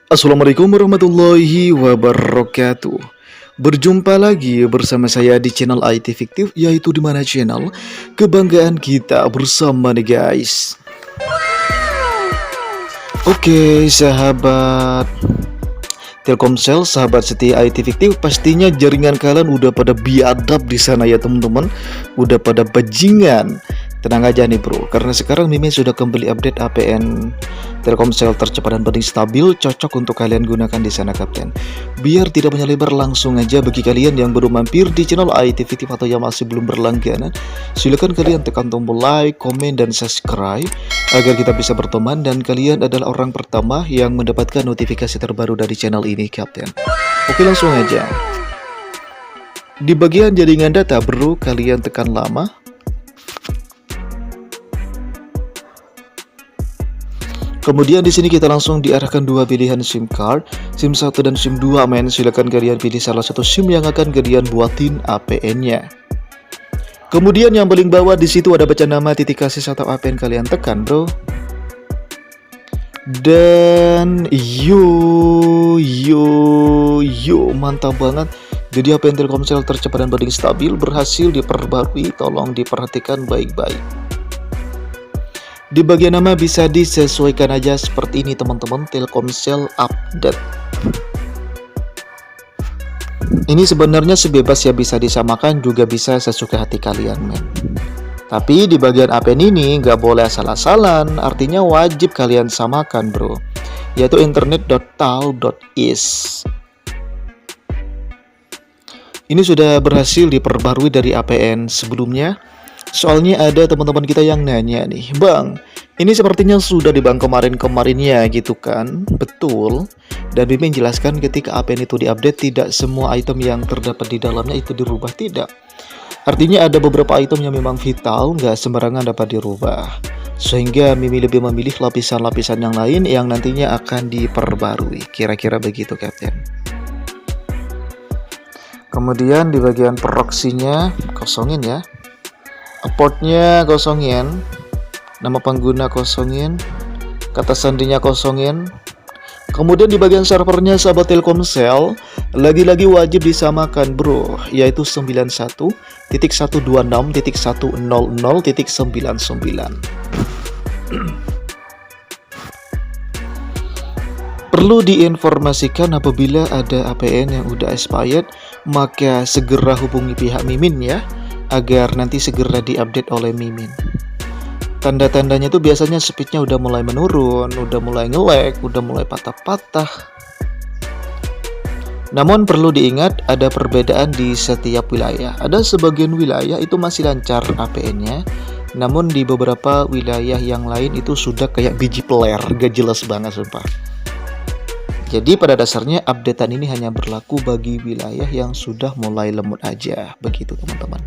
Assalamualaikum warahmatullahi wabarakatuh. Berjumpa lagi bersama saya di channel IT Fiktif, yaitu di mana channel kebanggaan kita bersama nih guys. Oke, sahabat Telkomsel, sahabat setia IT Fiktif, pastinya jaringan kalian udah pada biadab di sana ya teman-teman, udah pada bajingan. Tenang aja nih bro, karena sekarang Mimin sudah kembali update APN Telkomsel tercepat dan paling stabil, cocok untuk kalian gunakan di sana kapten. Biar tidak banyak lebar, langsung aja bagi kalian yang baru mampir di channel IT Fiktif atau yang masih belum berlangganan, silakan kalian tekan tombol like, komen, dan subscribe agar kita bisa berteman dan kalian adalah orang pertama yang mendapatkan notifikasi terbaru dari channel ini kapten. Oke, langsung aja. Di bagian jaringan data bro, kalian tekan lama. Kemudian di sini kita langsung diarahkan dua pilihan SIM card, SIM 1 dan SIM 2 men. Silakan kalian pilih salah satu SIM yang akan kalian buatin APN-nya. Kemudian yang paling bawah di situ ada baca nama, titik kasih atau APN kalian tekan, bro. Dan mantap banget. Jadi APN Telkomsel tercepat dan paling stabil berhasil diperbarui. Tolong diperhatikan baik-baik. Di bagian nama bisa disesuaikan aja seperti ini teman-teman, Telkomsel update. Ini sebenarnya sebebas ya, bisa disamakan juga bisa sesuka hati kalian men. Tapi di bagian APN ini nggak boleh asal-asalan, artinya wajib kalian samakan bro, yaitu internet.tal.is. Ini sudah berhasil diperbarui dari APN sebelumnya. Soalnya ada teman-teman kita yang nanya nih, Bang, ini sepertinya sudah di bang kemarin-kemarinnya gitu kan? Betul. Dan Mimin jelaskan ketika APN itu diupdate, tidak semua item yang terdapat di dalamnya itu dirubah, tidak. Artinya ada beberapa item yang memang vital, nggak sembarangan dapat dirubah. Sehingga Mimin lebih memilih lapisan-lapisan yang lain yang nantinya akan diperbarui. Kira-kira begitu, Kapten. Kemudian di bagian proxy-nya kosongin ya. Portnya kosongin, nama pengguna kosongin, kata sandinya kosongin. Kemudian di bagian servernya sahabat Telkomsel, lagi-lagi wajib disamakan bro, yaitu 91.1.100.99. Perlu diinformasikan apabila ada APN yang udah expired, maka segera hubungi pihak Mimin ya, agar nanti segera diupdate oleh Mimin. Tanda-tandanya tuh biasanya speednya udah mulai menurun, udah mulai nge-lag, udah mulai patah-patah. Namun perlu diingat ada perbedaan di setiap wilayah. Ada sebagian wilayah itu masih lancar APN-nya, namun di beberapa wilayah yang lain itu sudah kayak biji peler, gak jelas banget sumpah. Jadi pada dasarnya updatean ini hanya berlaku bagi wilayah yang sudah mulai lemot aja, begitu teman-teman.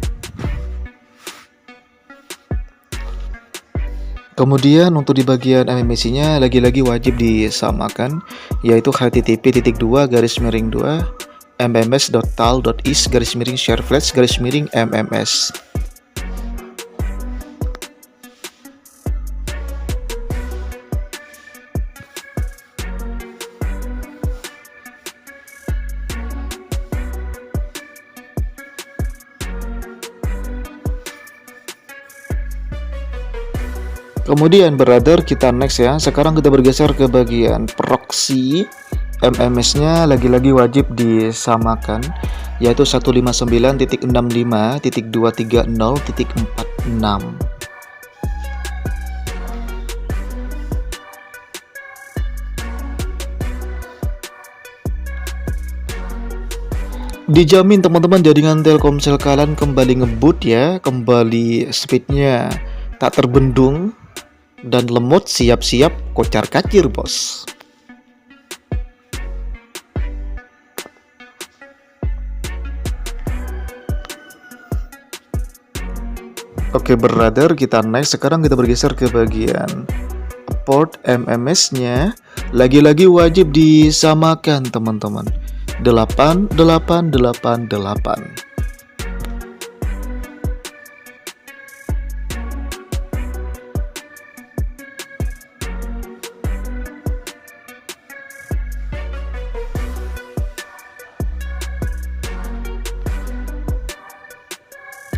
Kemudian untuk di bagian MMIC-nya lagi-lagi wajib disamakan, yaitu http://mms.tal.is/shareflash/mms. Kemudian brother, kita next ya. Sekarang kita bergeser ke bagian proxy. MMS-nya lagi-lagi wajib disamakan, yaitu 159.65.230.46. Dijamin teman-teman jaringan Telkomsel kalian kembali ngebut ya, kembali speednya tak terbendung dan lemot, siap-siap kocar kacir bos. Oke brother, kita next. Sekarang kita bergeser ke bagian port MMS-nya. Lagi-lagi wajib disamakan teman-teman, 8888.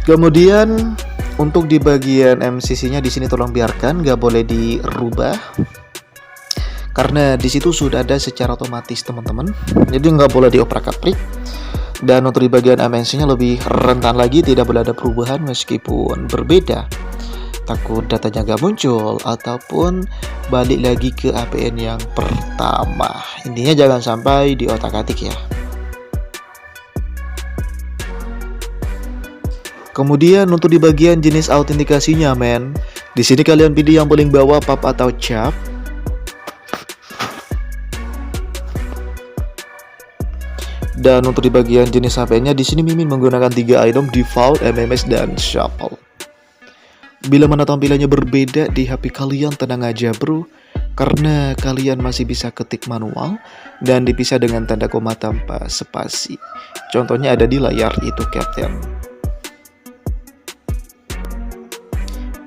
Kemudian untuk di bagian MCC-nya di sini tolong biarkan, nggak boleh dirubah karena di situ sudah ada secara otomatis teman-teman. Jadi nggak boleh dioprak-aprik. Dan untuk di bagian MNC-nya lebih rentan lagi, tidak boleh ada perubahan meskipun berbeda. Takut datanya gak muncul ataupun balik lagi ke APN yang pertama. Intinya jangan sampai di otak-atik ya. Kemudian untuk di bagian jenis autentikasinya men, di sini kalian pilih yang paling bawah pap atau cap. Dan untuk di bagian jenis HP-nya di sini Mimin menggunakan 3 item default, MMS dan shuffle. Bila mana tampilannya berbeda di HP kalian, tenang aja bro, karena kalian masih bisa ketik manual dan dipisah dengan tanda koma tanpa spasi. Contohnya ada di layar itu Captain.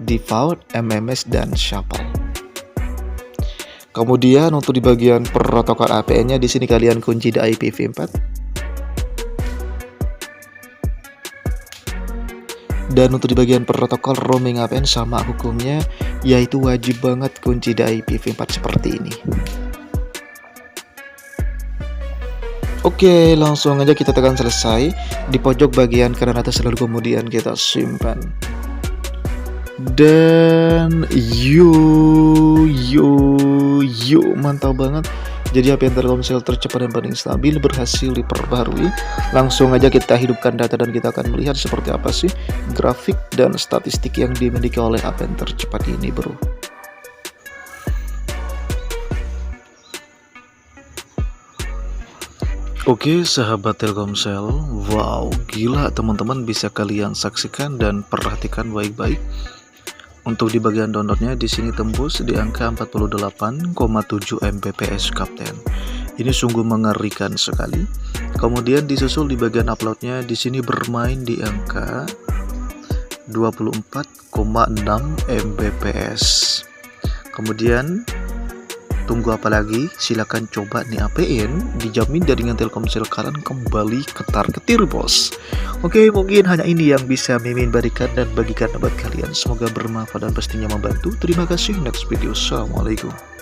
Default, MMS dan shuffle. Kemudian untuk di bagian protokol APN-nya di sini kalian kunci di IPv4. Dan untuk di bagian protokol roaming APN sama hukumnya, yaitu wajib banget kunci di IPv4 seperti ini. Oke, langsung aja kita tekan selesai. Di pojok bagian kanan atas lalu kemudian kita simpan. Dan mantap banget. Jadi HP Telkomsel tercepat dan paling stabil berhasil diperbarui. Langsung aja kita hidupkan data dan kita akan melihat seperti apa sih grafik dan statistik yang dimiliki oleh HP tercepat ini bro. Oke sahabat Telkomsel, wow gila teman-teman, bisa kalian saksikan dan perhatikan baik-baik. Untuk di bagian downloadnya di sini tembus di angka 48,7 Mbps Captain. Ini sungguh mengerikan sekali. Kemudian disusul di bagian uploadnya di sini bermain di angka 24,6 Mbps. Kemudian tunggu apa lagi? Silakan coba nih APN, dijamin jaringan Telkomsel kalian kembali ketar-ketir bos. Oke, mungkin hanya ini yang bisa Mimin berikan dan bagikan buat kalian. Semoga bermanfaat dan pastinya membantu. Terima kasih, next video. Assalamualaikum.